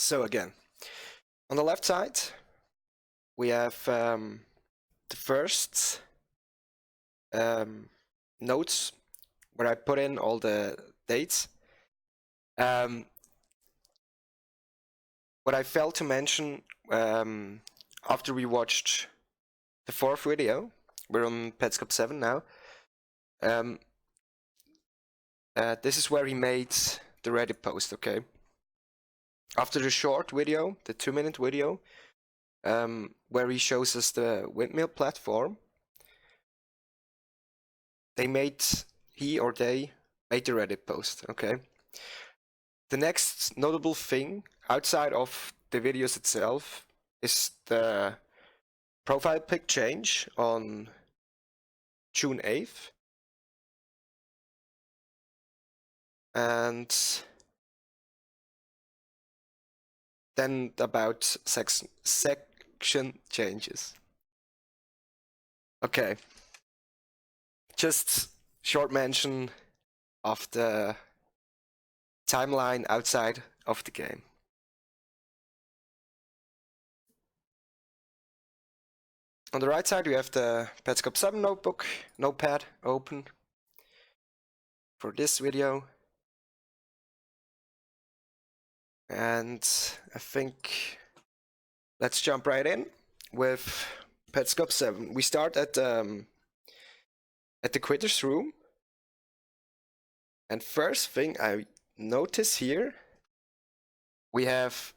So again, on the left side, we have the first notes where I put in all the dates. What I failed to mention after we watched the fourth video, we're on Petscop 7 now. This is where he made the Reddit post, okay? After the short video, the 2-minute video, where he shows us the windmill platform, he or they made the Reddit post, okay? The next notable thing outside of the videos itself is the profile pic change on June 8th. And then about section changes. Okay. Just short mention of the timeline outside of the game. On the right side, we have the Petscop 7 notepad open for this video. And I think let's jump right in with Petscop 7. We start at the quitter's room. And first thing I notice here, we have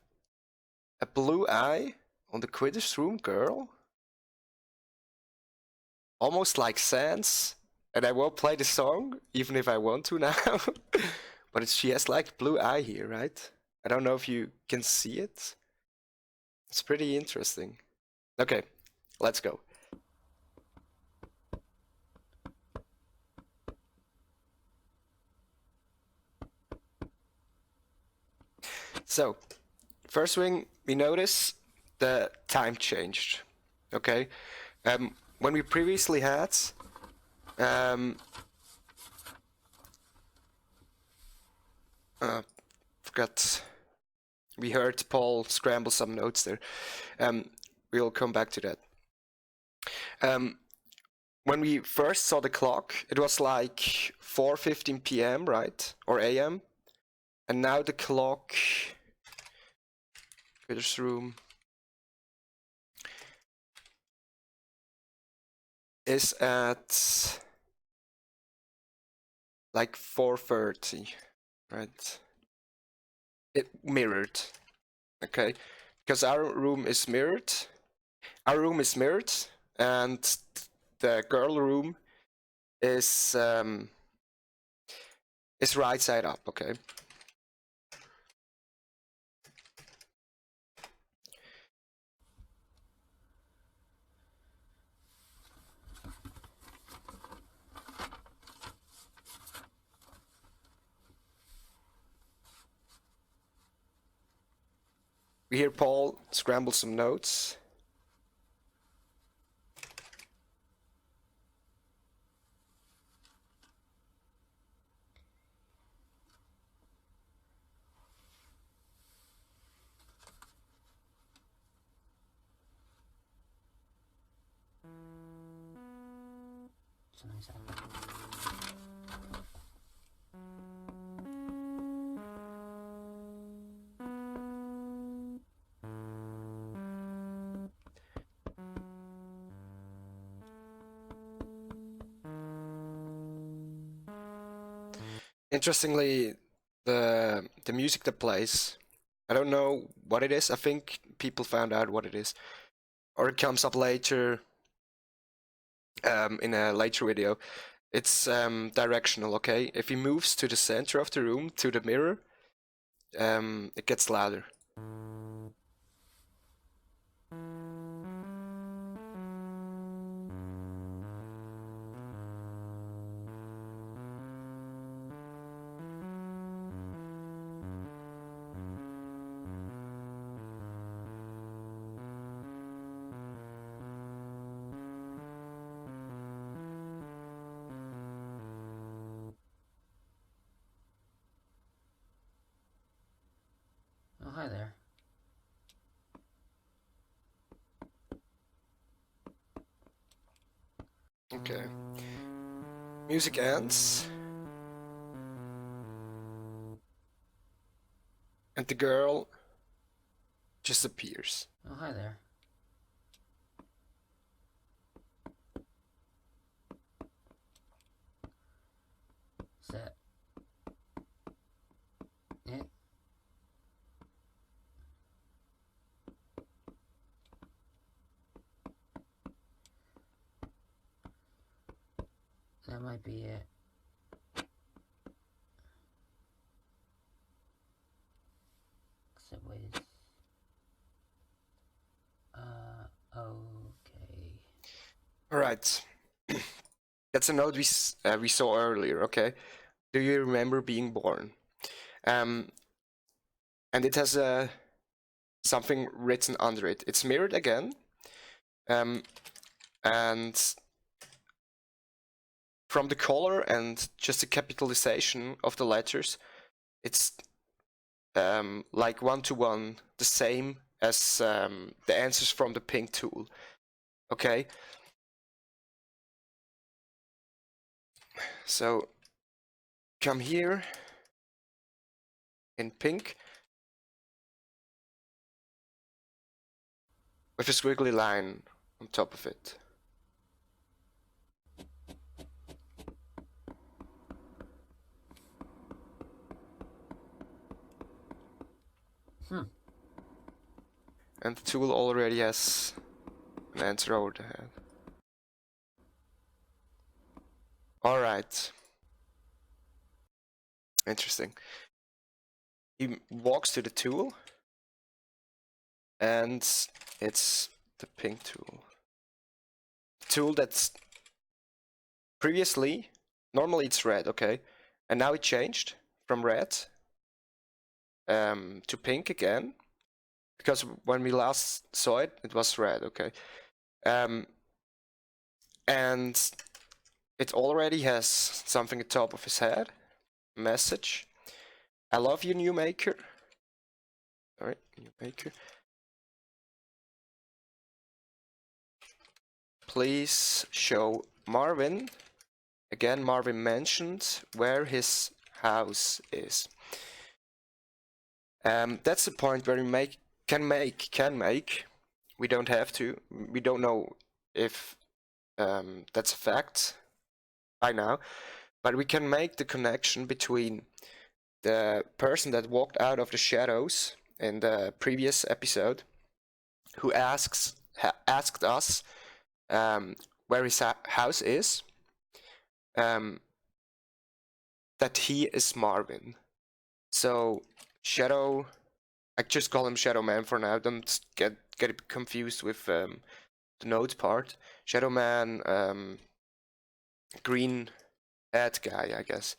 a blue eye on the quitter's room girl. Almost like Sans. And I won't play the song, even if I want to now. But she has like blue eye here, right? I don't know if you can see it. It's pretty interesting. Okay, let's go. So, first thing we notice, the time changed. Okay, when we previously had forgot. We heard Paul scramble some notes there. We'll come back to that. When we first saw the clock, it was like 4:15 p.m., right? Or a.m. And now the clock, Quitter's room, is at like 4:30, right? It mirrored, okay? Because our room is mirrored. Our room is mirrored, and the girl room is right side up, okay? We hear Paul scramble some notes. Interestingly, the music that plays, I don't know what it is. I think people found out what it is, or it comes up later in a later video. It's directional, okay? If he moves to the center of the room, to the mirror, it gets louder. Oh, hi there. Music ends. And the girl just appears. Oh, hi there. Set. Yeah. That might be it. Except wait. Okay. All right. That's a note we saw earlier. Okay. Do you remember being born? And it has something written under it. It's mirrored again. And from the color and just the capitalization of the letters, it's like 1-to-1 the same as the answers from the pink tool. Okay. So come here in pink with a squiggly line on top of it. And the tool already has an answer over the head. Alright. Interesting. He walks to the tool, and it's the pink tool. Tool that's previously, normally it's red, okay? And now it changed from red to pink again. Because when we last saw it, it was red, okay? And it already has something at the top of his head. Message. I love you, new maker. Alright, new maker. Please show Marvin. Again, Marvin mentioned where his house is. That's the point where we can make. We don't have to. We don't know if that's a fact by now, but we can make the connection between the person that walked out of the shadows in the previous episode, who asked us where his house is, that he is Marvin. So Shadow, I just call him Shadow Man for now. Don't get it confused with the note part. Shadow Man, green bad guy, I guess.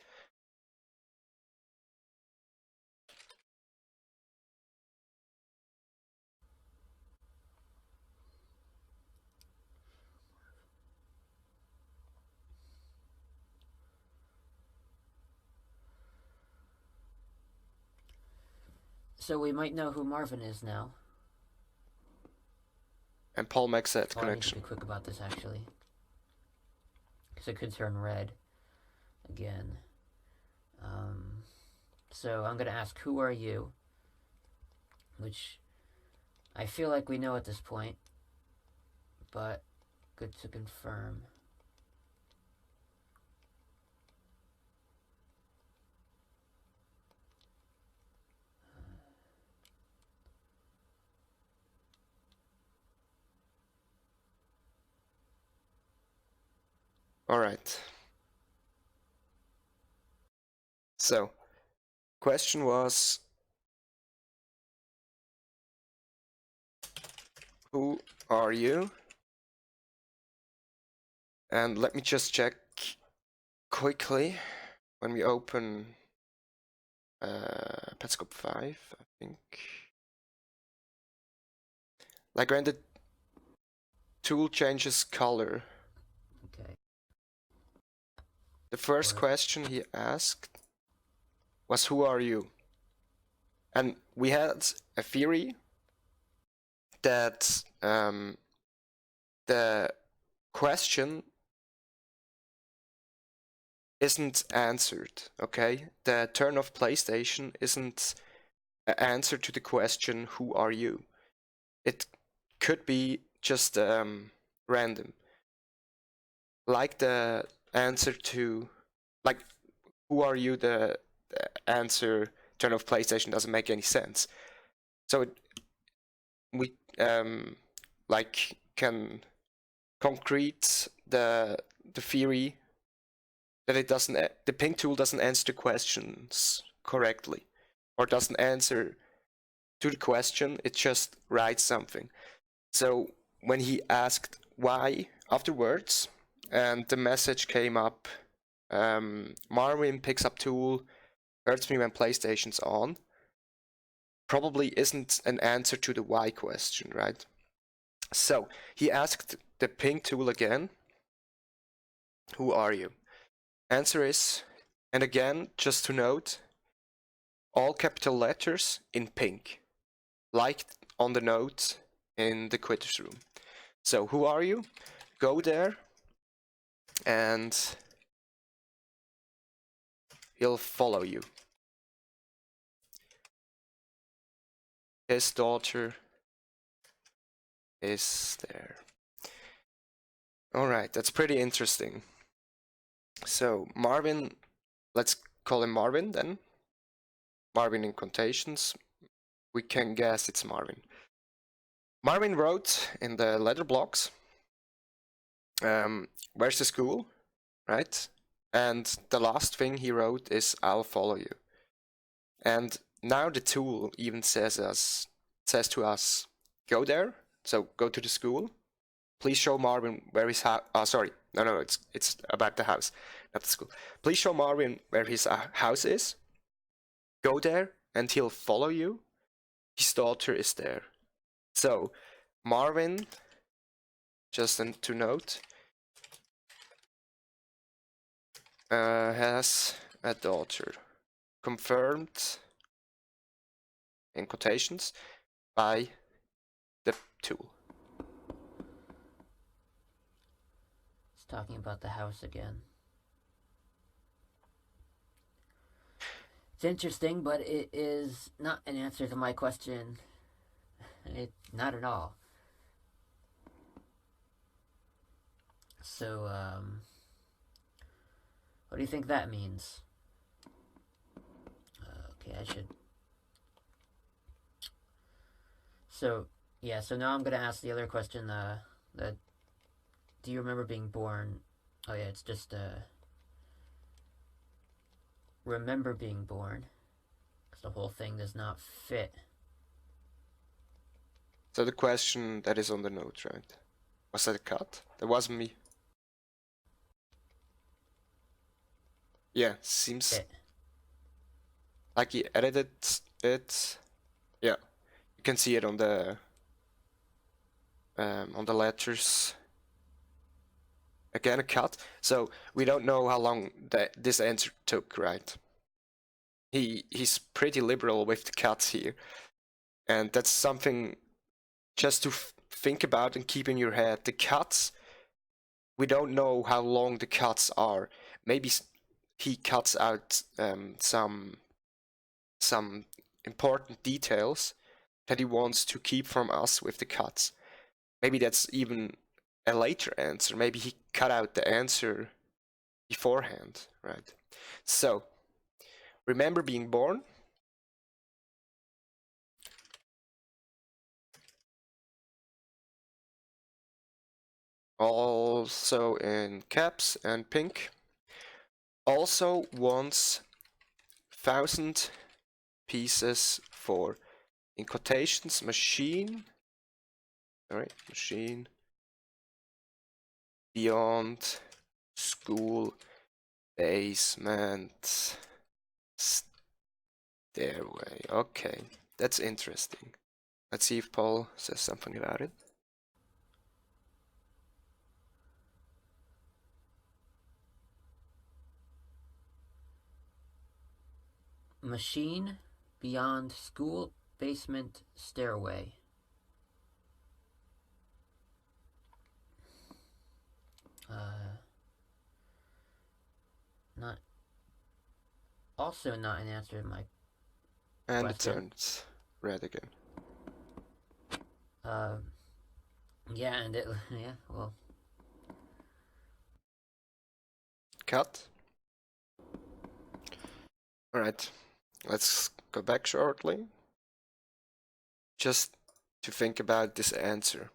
So we might know who Marvin is now. And Paul makes that I need to connection. be quick about this, actually. Because it could turn red again. So I'm going to ask, who are you? Which I feel like we know at this point. But good to confirm. Alright. So, question was, who are you? And let me just check quickly when we open Petscop 5, I think. Like when the tool changes color. Okay. The first question he asked was, who are you? And we had a theory that the question isn't answered, okay? The turn off PlayStation isn't an answer to the question, who are you? It could be just random. Like the answer to, like, who are you? The answer, turn off PlayStation doesn't make any sense. So we like can concrete the theory that it doesn't, the ping tool doesn't answer the questions correctly, or doesn't answer to the question, it just writes something. So when he asked why afterwards, and the message came up, Marvin picks up tool, hurts me when PlayStation's on, probably isn't an answer to the why question, right? So he asked the ping tool again, who are you? Answer is, and again, just to note, all capital letters in pink, like on the note in the quitters room. So who are you? Go there, and he'll follow you. His daughter is there. Alright, that's pretty interesting. So Marvin, let's call him Marvin then. Marvin in quotations. We can guess it's Marvin. Marvin wrote in the letter blocks, where's the school, right? And the last thing he wrote is, I'll follow you. And now the tool even says to us, go there, so go to the school. Please show Marvin where his house. Sorry, no, it's about the house, not the school. Please show Marvin where his house is. Go there, and he'll follow you. His daughter is there. So Marvin, just to note, has a daughter, confirmed in quotations by the tool. It's talking about the house again. It's interesting, but it is not an answer to my question. Not at all. So, what do you think that means? Okay, I should... So, yeah, so now I'm gonna ask the other question, that... Do you remember being born? Oh yeah, it's just, remember being born. Because the whole thing does not fit. So the question that is on the note, right? Was that a cut? That wasn't me. Yeah, seems like he edited it. Yeah, you can see it on the letters. Again, a cut. So we don't know how long this answer took, right? He's pretty liberal with the cuts here, and that's something just to think about and keep in your head. The cuts, we don't know how long the cuts are. Maybe he cuts out some important details that he wants to keep from us with the cuts. Maybe that's even a later answer. Maybe he cut out the answer beforehand, right? So, remember being born. Also in caps and pink. Also wants 1,000 pieces for, in quotations, machine. Alright, machine beyond school basement stairway. Okay, that's interesting. Let's see if Paul says something about it. Machine beyond school basement stairway. not also not an answer to my And it question. turns red again. Yeah, and it yeah, well, Cut. Alright, let's go back shortly. Just to think about this answer.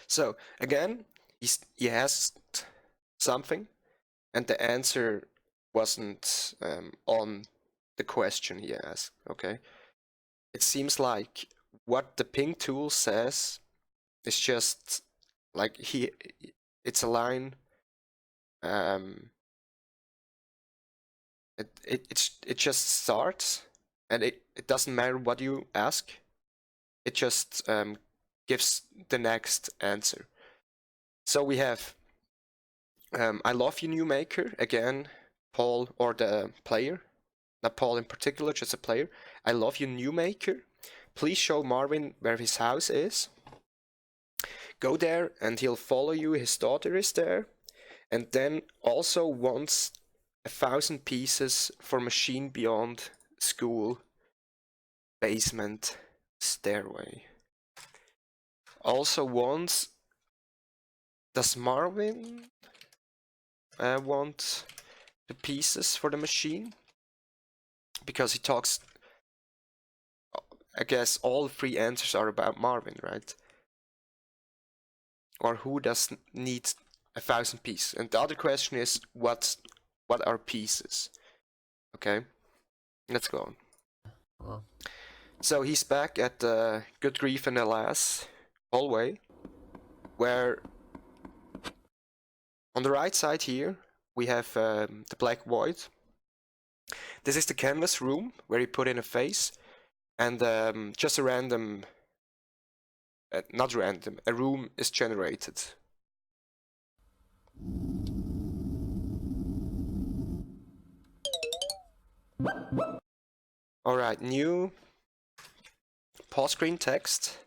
So, again, he asked something, and the answer wasn't on the question he asked, okay? It seems like what the ping tool says is just like it's a line. It just starts, and it doesn't matter what you ask. It just gives the next answer. So we have I love you, new maker. Again, Paul, or the player, not Paul in particular, just a player. I love you, new maker. Please show Marvin where his house is. Go there and he'll follow you. His daughter is there. And then also wants 1,000 pieces for machine beyond school basement stairway. Also wants, does Marvin want the pieces for the machine? Because he talks, I guess all three answers are about Marvin, right? Or who does need 1,000 pieces? And the other question is, what are pieces? Okay, let's go on. well, So he's back at the Good Grief and Alas hallway, where on the right side here we have the black void. This is the canvas room where he put in a face, and just a random, not random, a room is generated. Alright, new pause screen text.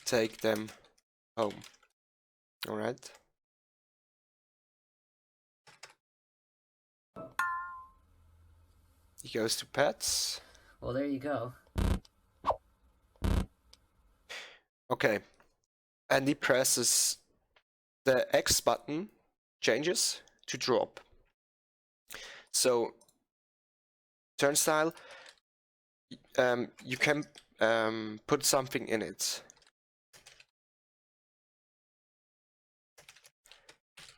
Take them home. Alright. He goes to pets. well, there you go. Okay. And he presses the X button, changes to drop. So, turnstile, you can put something in it.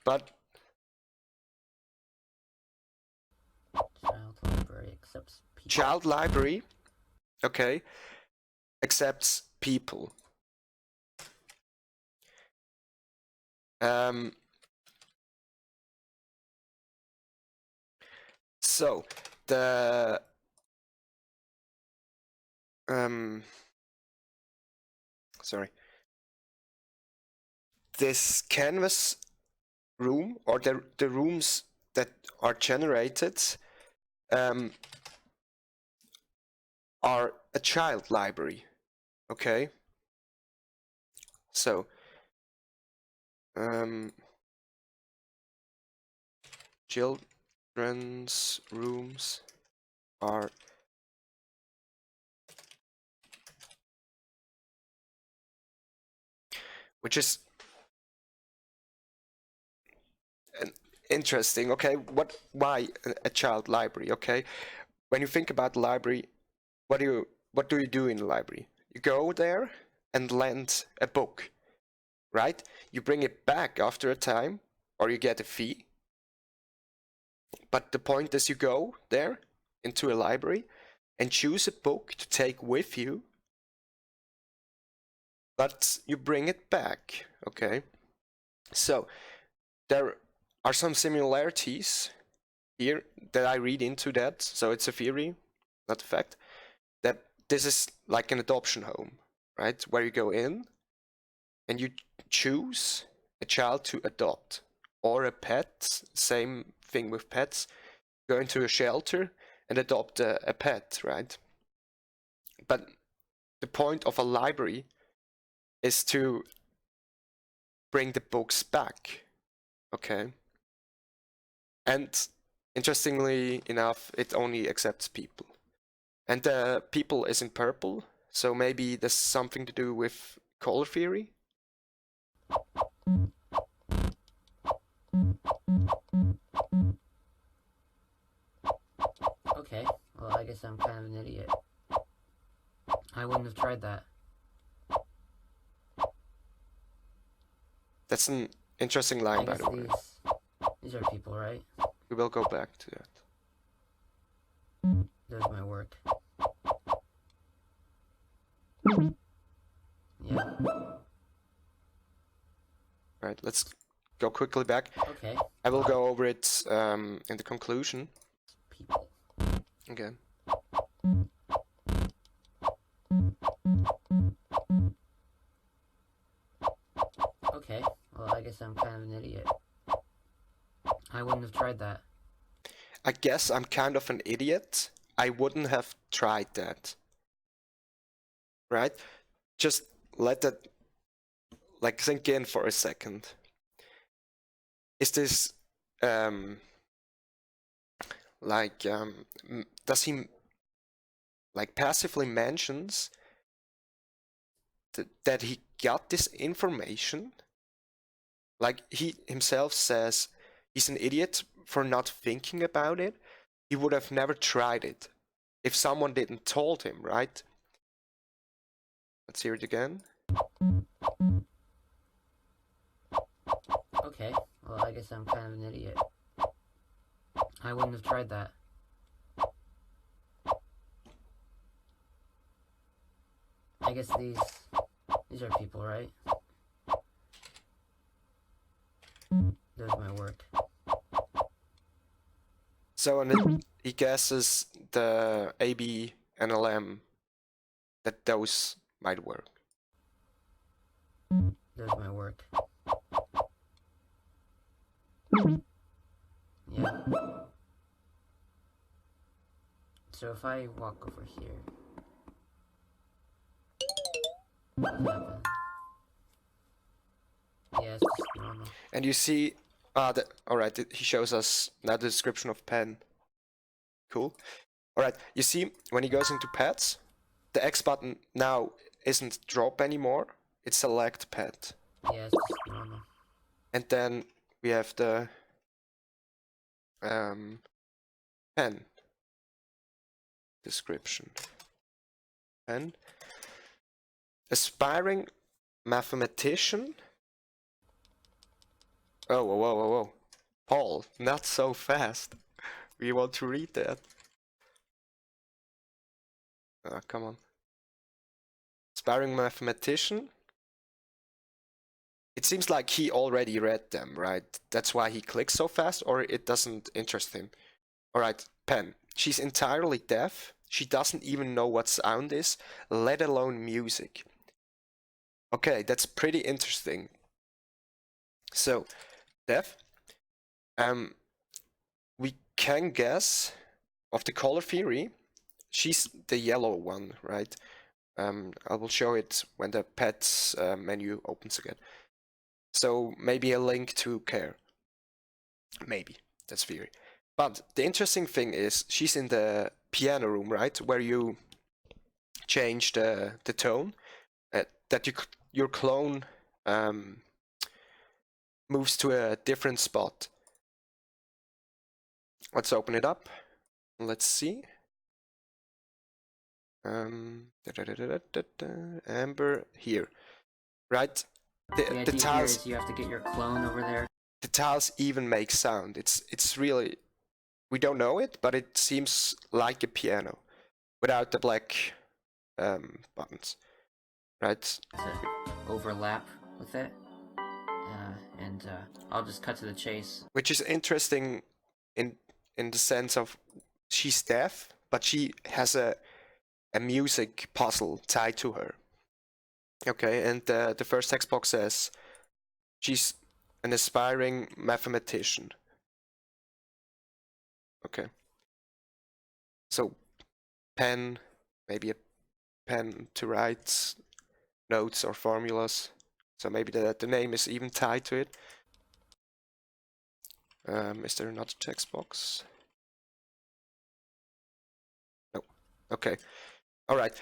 But Child library accepts people. child library, okay, accepts people. So the sorry, this canvas room, or the rooms that are generated are a child library, okay? So children's rooms are which is interesting, okay? Why a child library, okay? When you think about the library, what do you do in the library? You go there and lend a book, right? You bring it back after a time, or you get a fee. But the point is, you go there into a library and choose a book to take with you, but you bring it back, okay? So there are some similarities here that I read into that. So it's a theory, not a fact, that this is like an adoption home, right? Where you go in and you choose a child to adopt, or a pet. Same thing with pets. Go into a shelter and adopt a pet, right? But the point of a library is to bring the books back. Okay. And interestingly enough, it only accepts people. And the people is in purple, so maybe there's something to do with color theory? Okay, well, I guess I'm kind of an idiot. I wouldn't have tried that. That's an interesting line, I by guess the way. these are people, right? We will go back to that. There's my work. Yeah. Right, let's go quickly back. Okay. I will go over it in the conclusion. People. Again. Okay, well, I guess I'm kind of an idiot. I wouldn't have tried that. I guess I'm kind of an idiot. I wouldn't have tried that. Right? Just let that like sink in for a second. Is this does he like passively mentions that he got this information? Like he himself says he's an idiot for not thinking about it. He would have never tried it if someone didn't told him, right? Let's hear it again. Okay, well, I guess I'm kind of an idiot. I wouldn't have tried that. I guess these are people, right? There's my work. So and then he guesses the AB and LM that those might work. There's my work. Yeah. So if I walk over here, what happens? Yeah, it's just normal. And you see, alright, he shows us now the description of pen. Cool. Alright, you see, when he goes into pets, the X button now isn't drop anymore, it's select pet. Yeah, it's just normal. And then we have the pen description. Pen. Aspiring mathematician. Oh, whoa, whoa, whoa, whoa. Paul, not so fast. We want to read that. Come on. Aspiring mathematician. It seems like he already read them, right? That's why he clicks so fast, or it doesn't interest him. Alright, pen. She's entirely deaf. She doesn't even know what sound is, let alone music. Okay, that's pretty interesting. So, deaf. We can guess of the color theory. She's the yellow one, right? I will show it when the pets menu opens again. So maybe a link to care. Maybe, that's theory. But the interesting thing is she's in the piano room, right? Where you change the tone. That your clone moves to a different spot. Let's open it up. Let's see. Amber here, right? The idea here is you have to get your clone over there. The tiles even make sound. It's really, we don't know it, but it seems like a piano without the black buttons, right? To overlap with it. And I'll just cut to the chase. Which is interesting in the sense of she's deaf, but she has a music puzzle tied to her. Okay, and the first text box says she's an aspiring mathematician. Okay. So pen, maybe a pen to write notes or formulas. So maybe the name is even tied to it. Is there another text box? No. Okay. All right.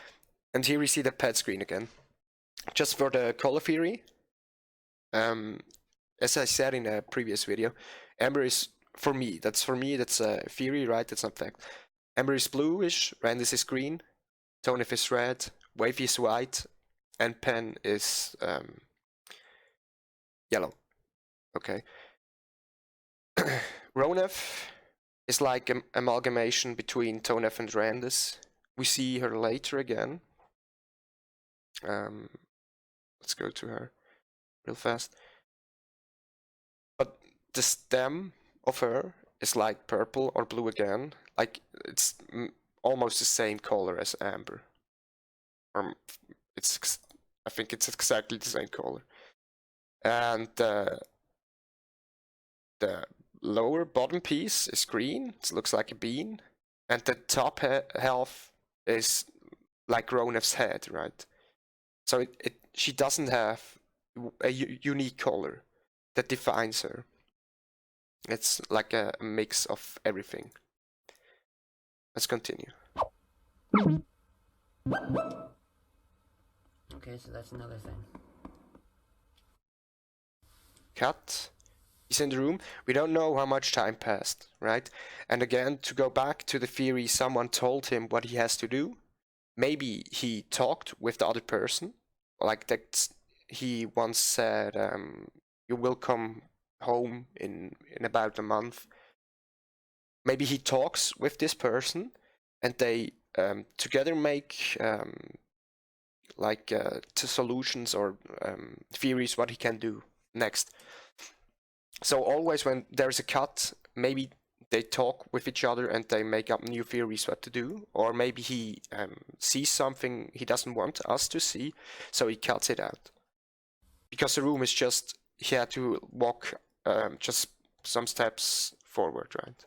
And here we see the pet screen again. Just for the color theory, as I said in a previous video, amber is, for me, that's a theory, right? That's not fact. Amber is bluish, Randis is green, Tonif is red, Wavy is white, and Pen is yellow. Okay. Ronef is like an amalgamation between Tonef and Randis. We see her later again. Let's go to her real fast. But the stem of her is like purple or blue again. Like it's almost the same color as amber. I think it's exactly the same color. And the lower bottom piece is green. It looks like a bean. And the top half is like Ronef's head, right? So she doesn't have a unique color that defines her. It's like a mix of everything. Let's continue. Okay, so that's another thing. Cut. He's in the room. We don't know how much time passed, right? And again, to go back to the theory, someone told him what he has to do. Maybe he talked with the other person. Like that, he once said, you will come home in about a month. Maybe he talks with this person and they together make solutions or theories what he can do next. So always when there's a cut, maybe they talk with each other and they make up new theories what to do, or maybe he sees something he doesn't want us to see, so he cuts it out. Because the room is just, he had to walk just some steps forward, right?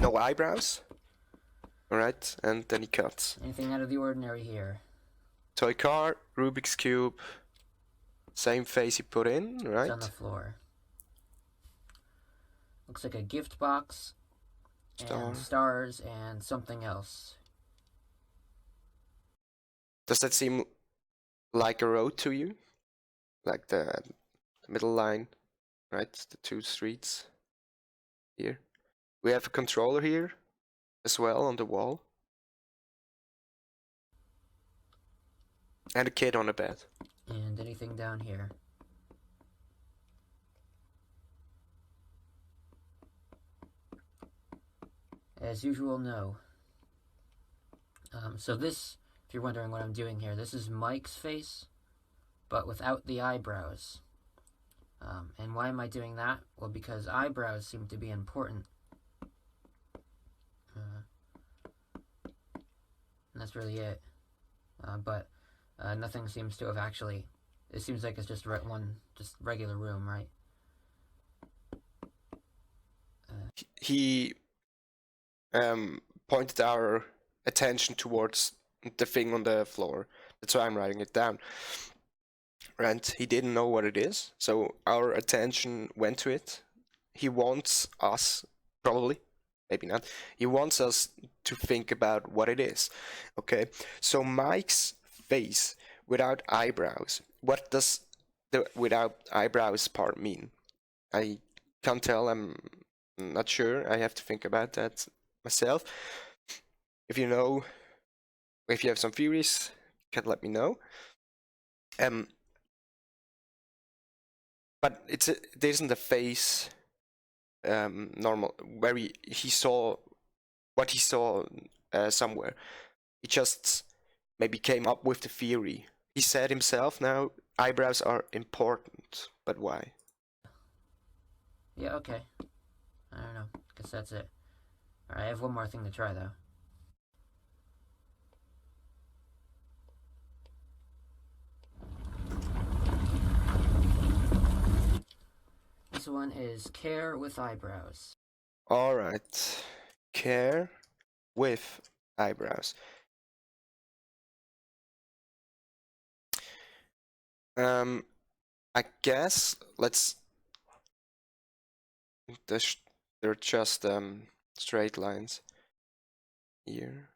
No eyebrows. Alright, and then he cuts. Anything out of the ordinary here? Toy car, Rubik's Cube, same face he put in, right? It's on the floor. Looks like a gift box, and stars, and something else. Does that seem like a road to you? Like the middle line, right? The two streets here. We have a controller here as well on the wall. And a kid on a bed. And anything down here? As usual, no. So this, if you're wondering what I'm doing here, this is Mike's face, but without the eyebrows. And why am I doing that? Well, because eyebrows seem to be important. And that's really it. But nothing seems to have actually... It seems like it's just just regular room, right? He pointed our attention towards the thing on the floor. That's why I'm writing it down. And he didn't know what it is, so our attention went to it. He wants us, probably, maybe not, he wants us to think about what it is. Okay, so Mike's face without eyebrows. What does the without eyebrows part mean? I can't tell, I'm not sure. I have to think about that myself. If you know, if you have some theories, you can let me know. But it isn't a face normal where he saw what he saw somewhere. He just maybe came up with the theory. He said himself now eyebrows are important, but why? Yeah, okay. I don't know. Guess that's it. Alright, I have one more thing to try, though. This one is Care with Eyebrows. Alright. Care with eyebrows. I guess they're just straight lines here.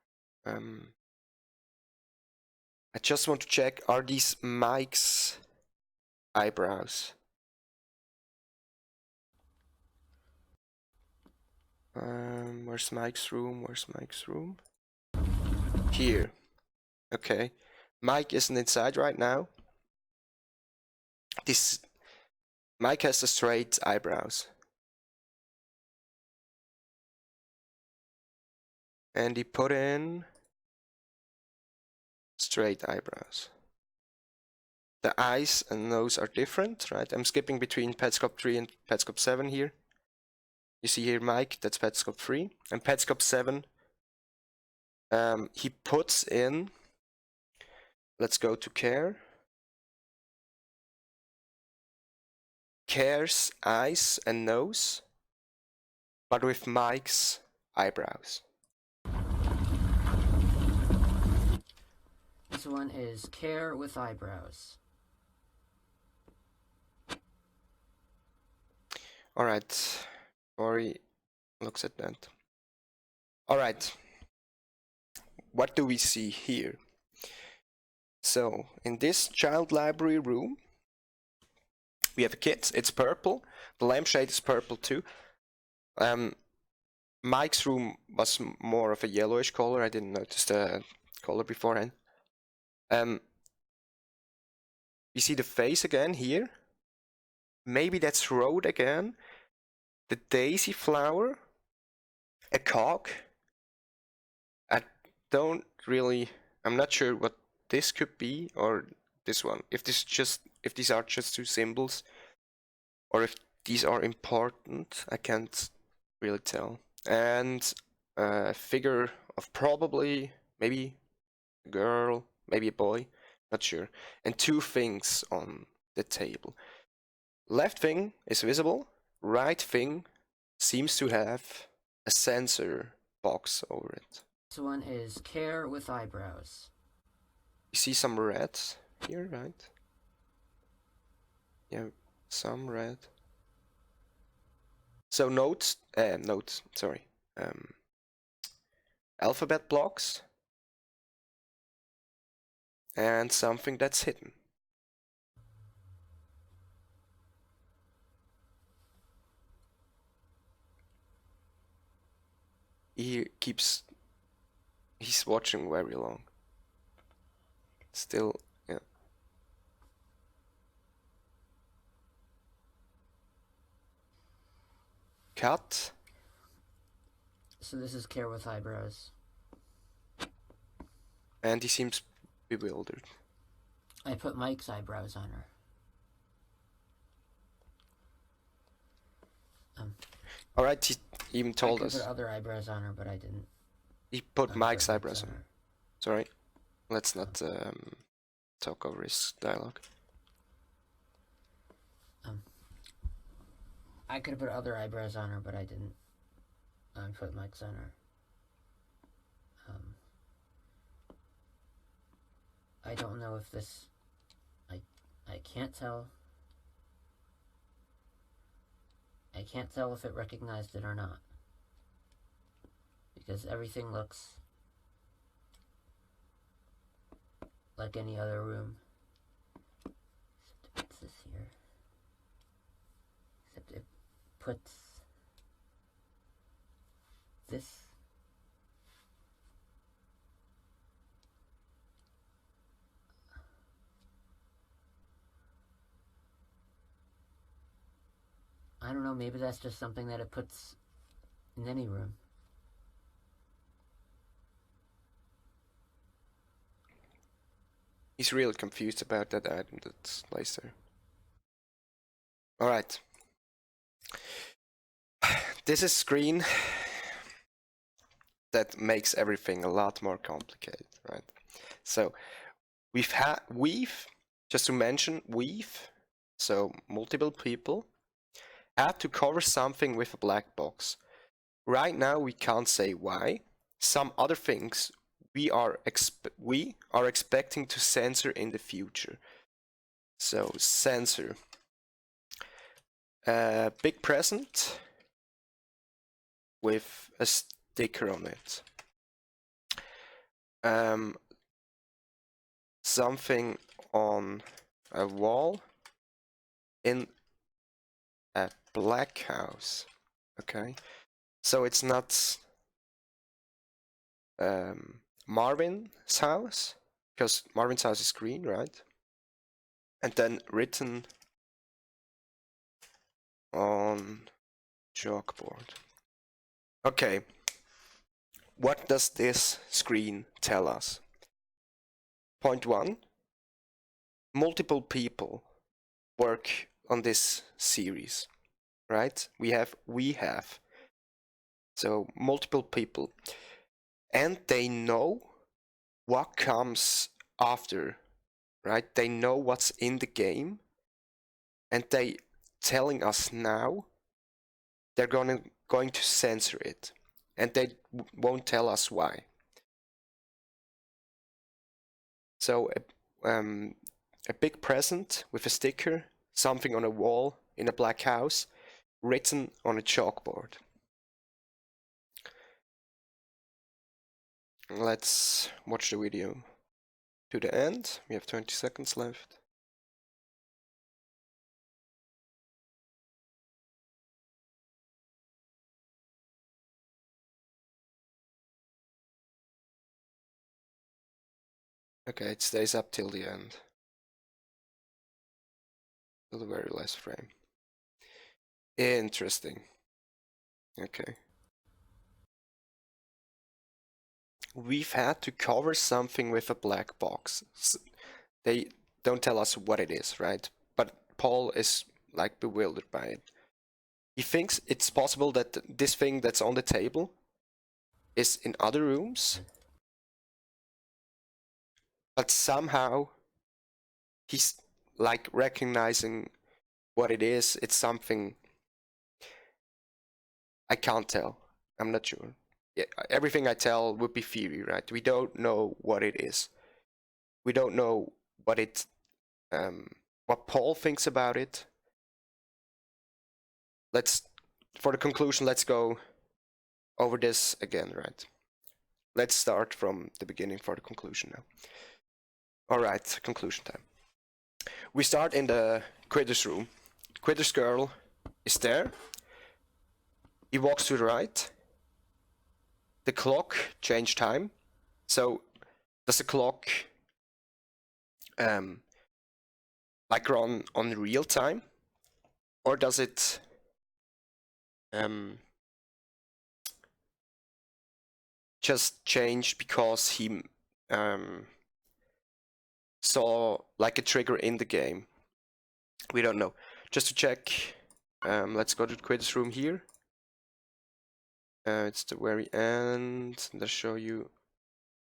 I just want to check, are these Mike's eyebrows? Where's Mike's room? Where's Mike's room? Here. Okay. Mike isn't inside right now. Mike has the straight eyebrows. And he put in straight eyebrows. The eyes and nose are different, right? I'm skipping between Petscop 3 and Petscop 7 here. You see here Mike, that's Petscop 3. And Petscop 7, he puts in, let's go to Care. Care's eyes and nose, but with Mike's eyebrows. This one is Care with Eyebrows. Alright, Ori looks at that. Alright, what do we see here? So, in this child library room, we have a kit, it's purple. The lampshade is purple too. Mike's room was more of a yellowish color. I didn't notice the color beforehand. We see the face again here. Maybe that's Road again. The daisy flower. A cock. I'm not sure what this could be, or this one. If these are just two symbols, or if these are important, I can't really tell. And a figure of probably, maybe a girl, maybe a boy, not sure. And two things on the table. Left thing is visible, right thing seems to have a sensor box over it. This one is Care with Eyebrows. You see some red here, right? Yeah, some red. So alphabet blocks and something that's hidden. He's watching very long. Still, yeah. Cut. So this is Care with Eyebrows. And he seems bewildered. I put Mike's eyebrows on her. Alright, he even told I us. could put other eyebrows on her, but I didn't. He put Mike's eyebrows on her. Sorry. Let's not talk over his dialogue. I could have put other eyebrows on her, but I didn't. I put Mike's on her. I don't know if this... I can't tell. I can't tell if it recognized it or not. Because everything looks like any other room. Except it puts this here. Except it puts this. I don't know, maybe that's just something that it puts in any room. He's really confused about that item that's placed there. Alright. this is screen that makes everything a lot more complicated, right? So we've just to mention, so multiple people had to cover something with a black box. Right now we can't say why. Some other things we are expecting to censor in the future. So censor. Big present with a sticker on it. Something on a wall in a black house. Okay, so it's not Marvin's house, because Marvin's house is green, right? And then written on chalkboard. Okay, what does this screen tell us? Point 1, multiple people work on this series, right? We have. So multiple people. And they know what comes after, right? They know what's in the game. And they telling us now they're going to censor it. And they won't tell us why. So a big present with a sticker, something on a wall in a black house, written on a chalkboard. Let's watch the video to the end. We have 20 seconds left. Okay, it stays up till the end. Till the very last frame. Interesting. Okay. We've had to cover something with a black box. They don't tell us what it is, right? But Paul is like bewildered by it. He thinks it's possible that this thing that's on the table is in other rooms, but somehow he's like recognizing what it is. It's something I can't tell. I'm not sure. Yeah, everything I tell would be theory, right? We don't know what it is. We don't know what Paul thinks about it. For the conclusion, let's go over this again, right? Let's start from the beginning for the conclusion now. All right, conclusion time. We start in the Quitter's room. Quitter's girl is there. He walks to the right. The clock changed time. So does the clock like run on real time, or does it just change because he saw like a trigger in the game? We don't know. Just to check, let's go to the Quitter's room here. It's the very end. Let's show you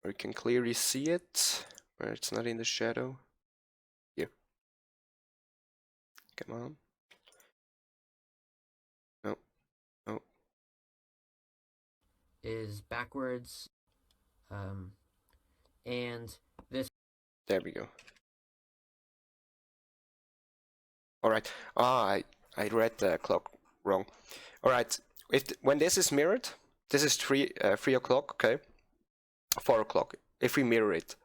where you can clearly see it, where it's not in the shadow. Here. Come on. No. No. Is backwards. And this. There we go. All right. I read the clock wrong. All right. When this is mirrored, this is 3 o'clock. Okay. 4 o'clock. If we mirror it,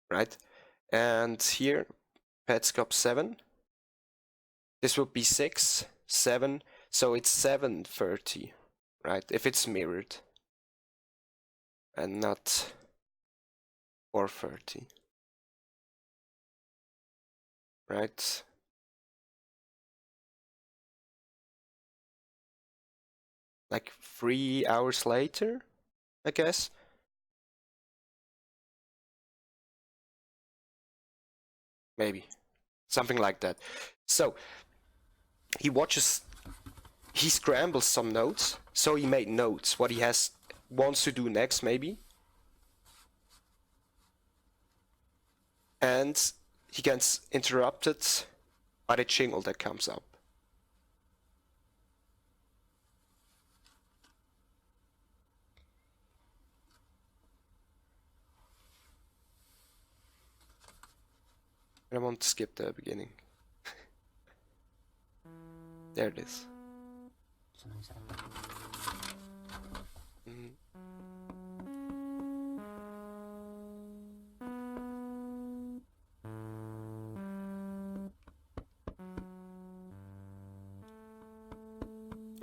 right? And here, Petscop 7. This would be 6, 7. So it's 7:30, right? If it's mirrored, and not 4:30, right? Like 3 hours later, I guess. Maybe something like that. So he scrambles some notes So he made notes, what he wants to do next maybe. And he gets interrupted by the jingle that comes up. And I want to skip the beginning. There it is. Something's happening. Mm.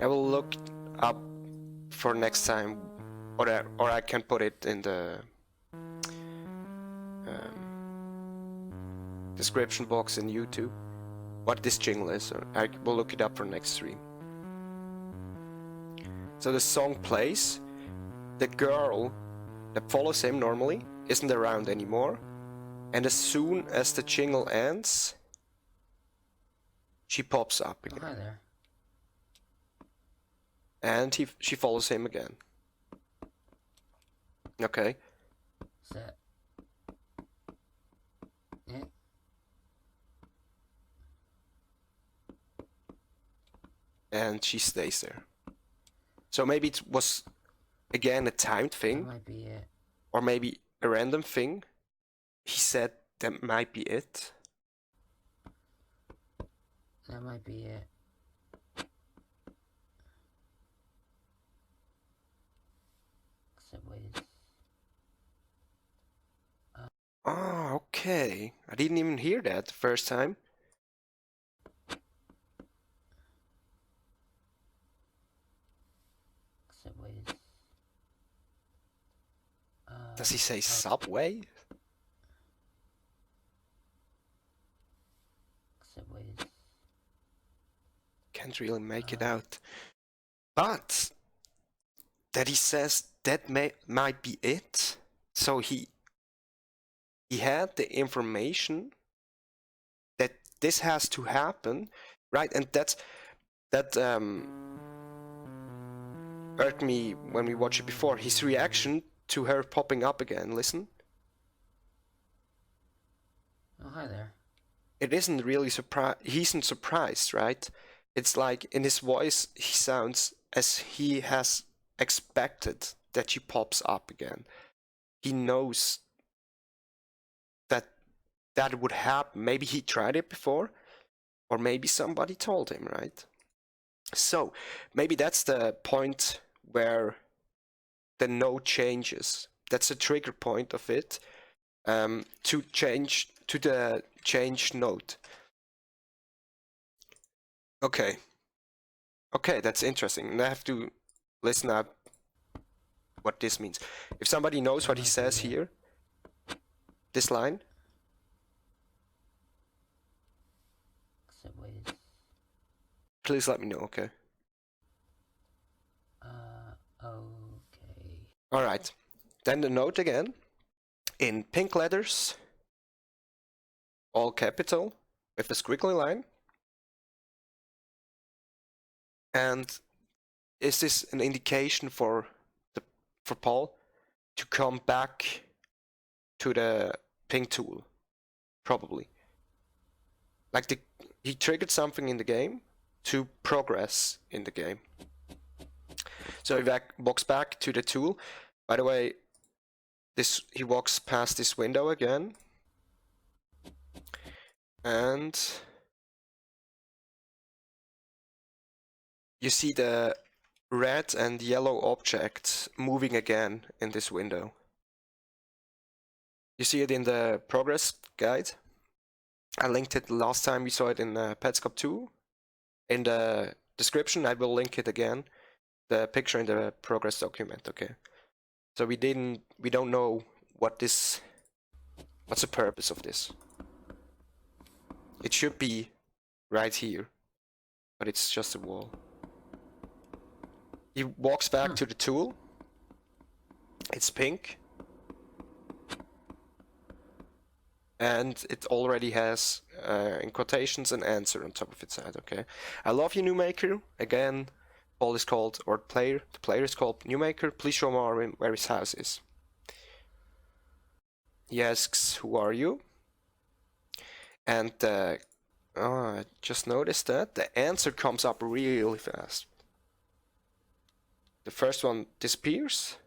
I will look up for next time, or I can put it in the description box in YouTube, what this jingle is, or I will look it up for next stream. So the song plays, the girl that follows him normally isn't around anymore, and as soon as the jingle ends, she pops up Oh, again. hi there. And she follows him again. Okay. Set. Yeah. And she stays there. So maybe it was again a timed That thing, might be it. or maybe a random thing. He said that might be it. That might be it. Subways. Ah, okay. I didn't even hear that the first time. Subways. Does he say subway? Subways. Can't really make it out. But that he says that might be it. So he had the information that this has to happen, right? And that hurt me when we watched it before. His reaction to her popping up again. Listen. Oh, hi there. It isn't really he isn't surprised, right? It's like in his voice he sounds as he has expected that she pops up again. He knows that would happen. Maybe he tried it before, or maybe somebody told him, right? So maybe that's the point where the note changes. That's a trigger point of it, to change to the change note. Okay, that's interesting. And I have to listen up what this means. If somebody knows what he says here, this line. Subways. Please let me know, okay? Okay. All right. Then the note again, in pink letters, all capital, with a squiggly line. And is this an indication for Paul to come back to the pink tool? Probably. Like he triggered something in the game to progress in the game. So he walks back to the tool. By the way, he walks past this window again. And you see the red and yellow object moving again in this window. You see it in the progress guide. I linked it last time we saw it in Petscop 2. In the description, I will link it again. The picture in the progress document, okay? So we don't know what's the purpose of this. It should be right here, but it's just a wall. He walks back to the tool. It's pink. And it already has, in quotations, an answer on top of its side, okay? I love you, new maker. Again, Paul is called, or the player is called Newmaker. Please show Marvin where his house is. He asks, who are you? And I just noticed that the answer comes up really fast. The first one disappears.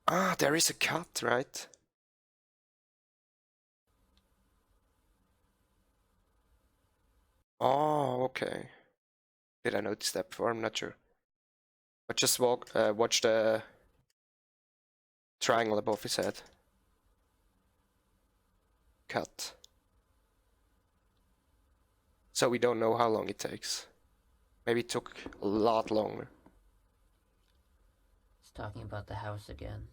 Ah, there is a cut, right? Oh, okay. Did I notice that before? I'm not sure. But just watch the triangle above his head. Cut. So we don't know how long it takes. Maybe it took a lot longer. It's talking about the house again.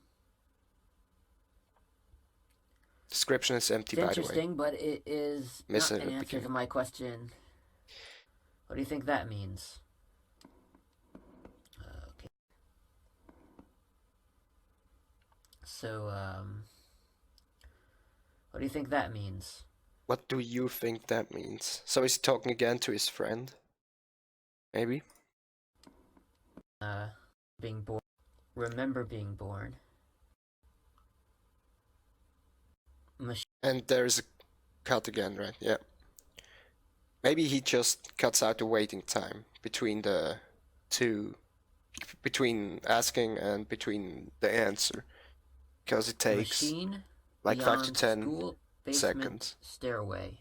Description is empty, It's by the way. interesting, but it is Miss not it an at the answer to beginning. my question. What do you think that means? Okay. So, what do you think that means? What do you think that means? So he's talking again to his friend? Maybe? Being born. Remember being born. And there's a cut again, right? Yeah. Maybe he just cuts out the waiting time between the two, between asking and between the answer. Because it takes Machine like 5 to beyond 10 school basement seconds. stairway.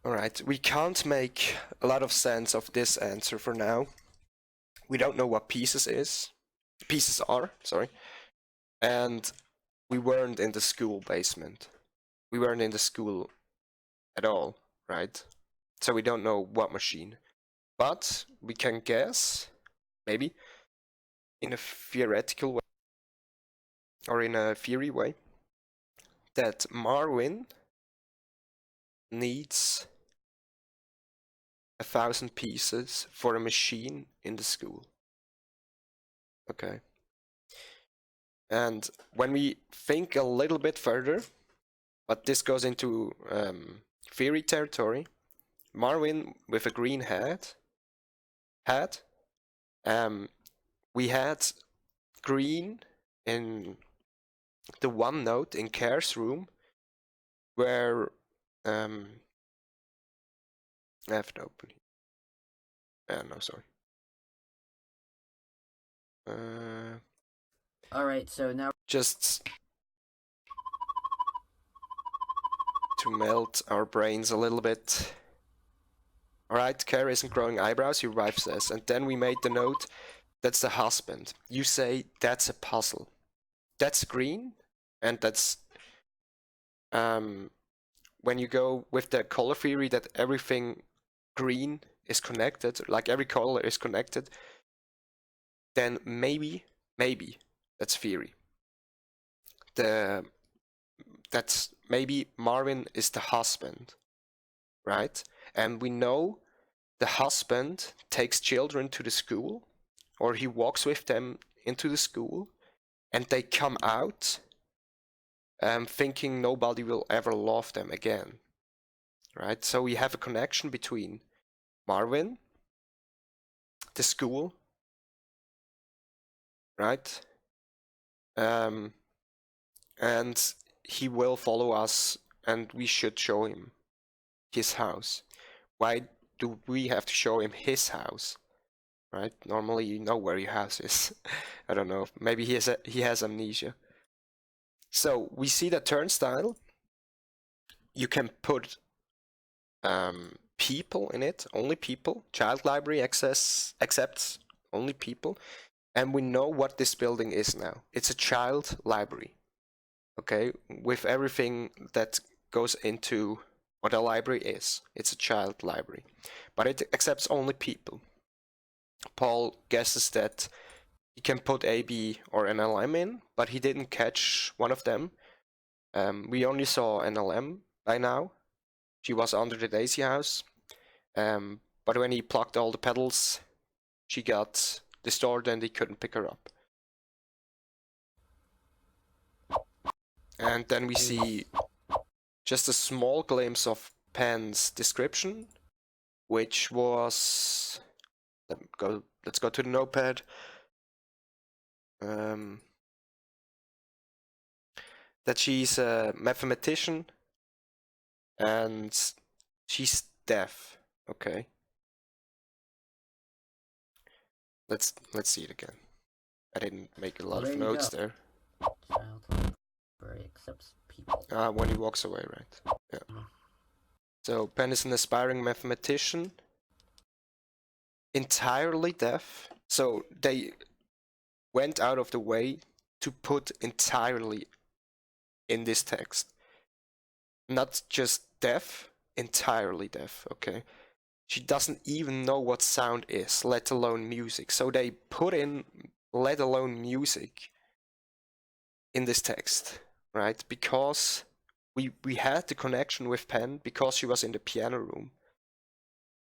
Alright, we can't make a lot of sense of this answer for now. We don't know what pieces are, sorry. And we weren't in the school basement. We weren't in the school at all, right? So we don't know what machine. But we can guess, maybe, in a theoretical way, or in a theory way, that Marvin needs 1,000 pieces for a machine in the school. Okay. And when we think a little bit further, but this goes into theory territory, Marvin with a green hat, we had green in the OneNote in Care's room, where I have to open it. No, sorry. Alright, so now Just to melt our brains a little bit. Alright, Care isn't growing eyebrows, your wife says. And then we made the note, that's the husband. You say, that's a puzzle. That's green, and that's when you go with the color theory that everything green is connected, like every color is connected, then maybe that's theory. That's maybe Marvin is the husband, right? And we know the husband takes children to the school, or he walks with them into the school, and they come out thinking nobody will ever love them again, right? So we have a connection between Marvin, the school, right? And he will follow us, and we should show him his house. Why do we have to show him his house, right? Normally you know where your house is. I don't know, maybe he has amnesia. So we see the turnstile. You can put people in it, only people. Child library accepts only people. And we know what this building is now. It's a child library, okay? With everything that goes into what a library is. It's a child library. But it accepts only people. Paul guesses that he can put A, B, or NLM in, but he didn't catch one of them. We only saw NLM by now. She was under the Daisy house. But when he plucked all the pedals, she got distorted and he couldn't pick her up. And then we see just a small glimpse of Pen's description, which was Let's go to the notepad. That she's a mathematician and she's deaf. Okay. Let's see it again. I didn't make a lot of notes there. Child library accepts people. When he walks away, right? Yeah. So Penn is an aspiring mathematician, entirely deaf. So they went out of the way to put entirely in this text. Not just deaf, entirely deaf, okay? She doesn't even know what sound is, let alone music. So they put in let alone music in this text, right? Because we had the connection with Penn because she was in the piano room.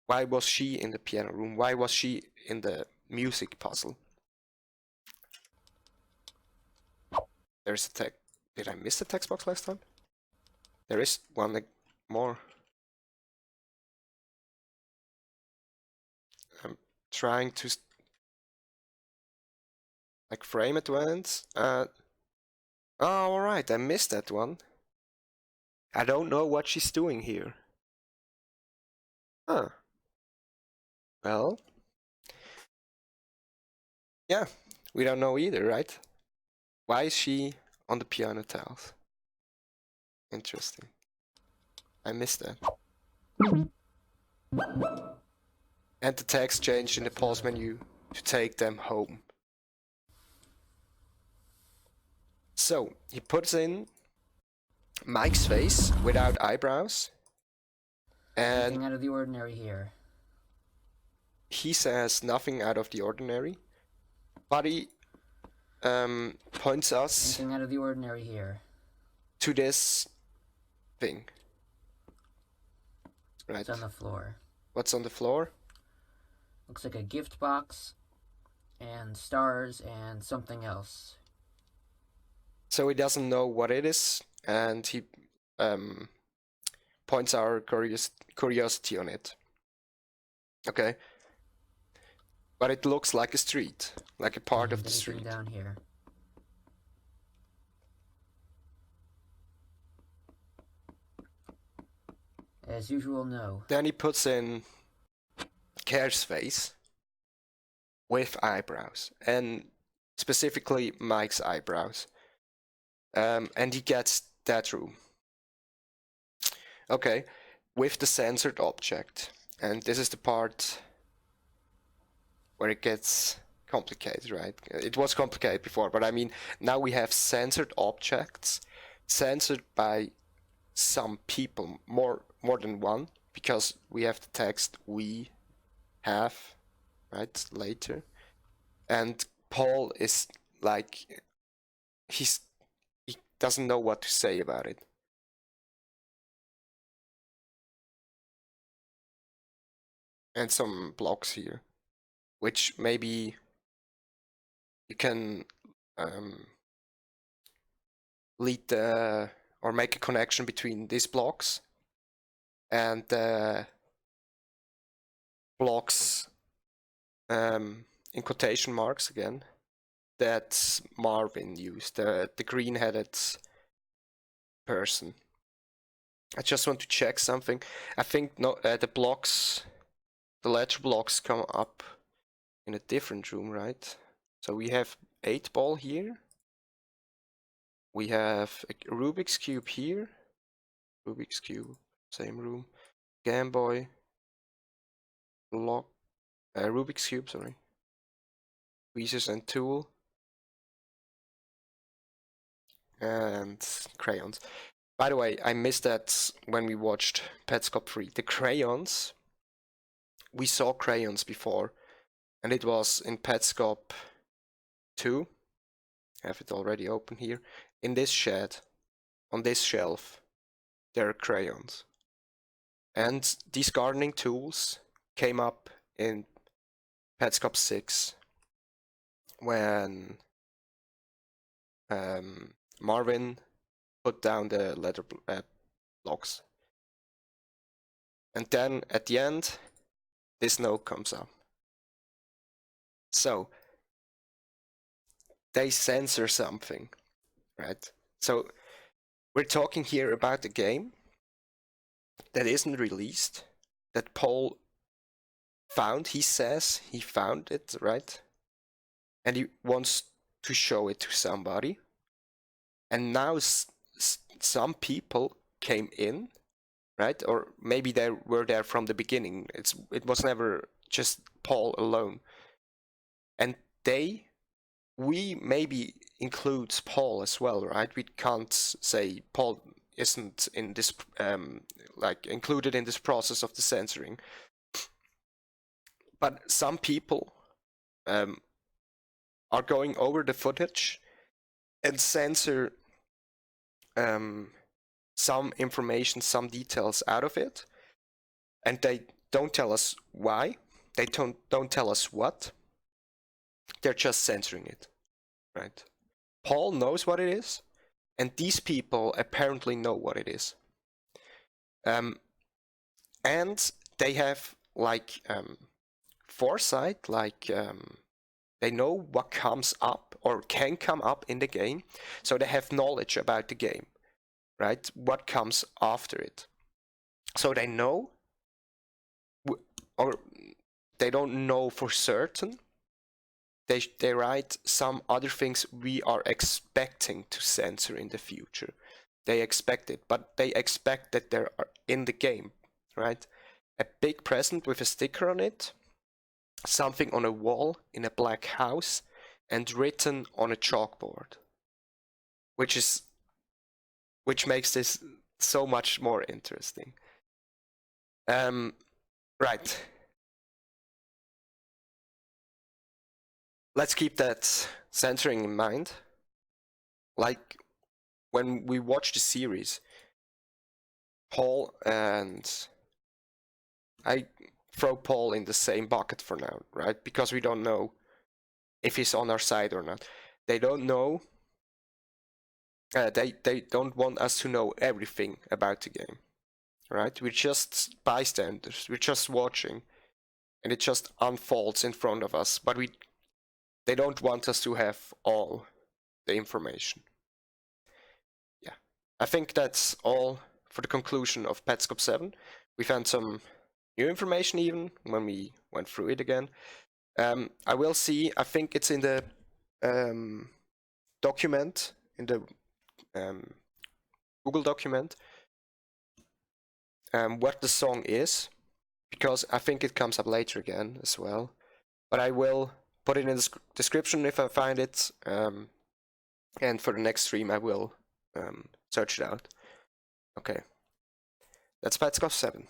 Why was she in the piano room? Why was she in the music puzzle? There's a text. Did I miss the text box last time? There is one more. I'm trying to like frame it once. Oh, alright, I missed that one. I don't know what she's doing here. Huh. Well. Yeah, we don't know either, right? Why is she on the piano tiles? Interesting. I missed that. And the text changed in the pause menu to take them home. So, he puts in Mike's face without eyebrows. And nothing out of the ordinary here. He says nothing out of the ordinary. Buddy points us Anything out of the ordinary here. To this thing. Right. It's on the floor. What's on the floor? Looks like a gift box and stars and something else. So he doesn't know what it is, and he points our curiosity on it. Okay. But it looks like a street, like a part of the street. Down here. As usual, no. Then he puts in Care's face with eyebrows, and specifically Mike's eyebrows. And he gets that room. Okay, with the censored object. And this is the part where it gets complicated, right? It was complicated before, but I mean, now we have censored objects, censored by some people, more than one, because we have the text we have, right, later. And Paul is like, he doesn't know what to say about it. And some blocks here, which maybe you can lead the, or make a connection between these blocks and the blocks in quotation marks again that Marvin used, the green-headed person. I just want to check something. I think the blocks, the letter blocks come up in a different room, right? So we have 8-ball here. We have a Rubik's Cube here. Rubik's Cube, same room. Game Boy. Block. Rubik's Cube, sorry. Tweezers and tool. And crayons. By the way, I missed that when we watched Petscop 3. The crayons, we saw crayons before, and it was in Petscop 2. I have it already open here. In this shed, on this shelf, there are crayons. And these gardening tools came up in Petscop 6 when Marvin put down the letter blocks. And then at the end, this note comes up. So they censor something, right? So we're talking here about a game that isn't released, that Paul found. He says he found it, right? And he wants to show it to somebody. And now some people came in, right? Or maybe they were there from the beginning. It was never just Paul alone. And we maybe includes Paul as well, right? We can't say Paul isn't in this like included in this process of the censoring. But some people are going over the footage and censor some information, some details out of it, and they don't tell us why. They don't tell us what. They're just censoring it, right? Paul knows what it is, and these people apparently know what it is. And they have like foresight, like they know what comes up or can come up in the game, so they have knowledge about the game, right? What comes after it. So they know, or they don't know for certain. They write some other things we are expecting to censor in the future. They expect it, but they expect that they're in the game, right? A big present with a sticker on it, something on a wall in a black house, and written on a chalkboard, which makes this so much more interesting. Right. Let's keep that censoring in mind. Like when we watch the series, Paul and I throw Paul in the same bucket for now, right? Because we don't know if he's on our side or not. They don't know. They don't want us to know everything about the game, right? We're just bystanders. We're just watching, and it just unfolds in front of us. But they don't want us to have all the information. Yeah, I think that's all for the conclusion of Petscop 7. We found some new information even when we went through it again. I will see, I think it's in the document, in the Google document, what the song is, because I think it comes up later again as well. But I will put it in the description if I find it, and for the next stream I will search it out. Okay, that's Petscop 7.